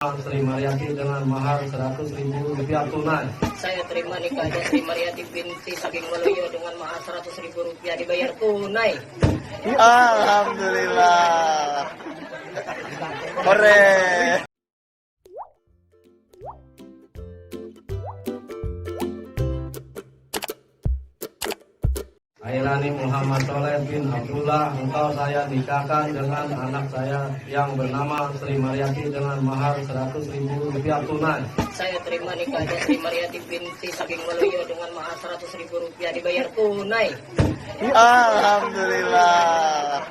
Sri Mariati dengan mahar 100.000 rupiah tunai. Saya terima nikahnya Sri Mariati binti Saking Waluyo dengan mahar 100.000 rupiah dibayar tunai. Alhamdulillah. Hore. Airani Muhammad Soleh bin Abdullah, engkau saya nikahkan dengan anak saya yang bernama Sri Mariati dengan mahar 100.000 rupiah tunai. Saya terima nikahnya Sri Mariati binti Saking Waluyo dengan mahar 100.000 rupiah dibayar tunai. Alhamdulillah.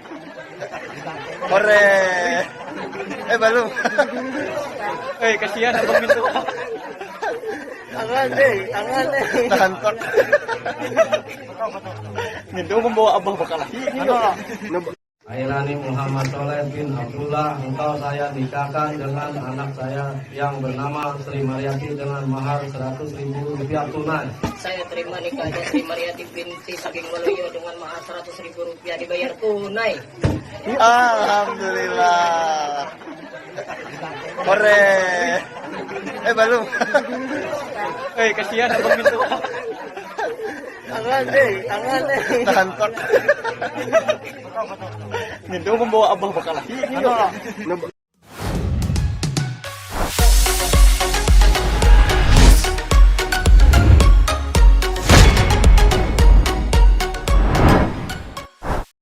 Hore. Belum. Kasihan abang itu. Tangan deh. Tahan kok. Ngindo membawa abang bakal lagi. Airani Muhammad Soleh bin Abdullah, engkau saya nikahkan dengan anak saya yang bernama Sri Mariati dengan mahar 100.000 rupiah tunai. Saya terima nikahnya Sri Mariati binti Saking Waluyo dengan mahar 100.000 rupiah dibayar tunai. Alhamdulillah. Hore. Belum. Kasihan abang itu. Tangan deh. Tahan kok. Ngindo membawa abang bakal lagi.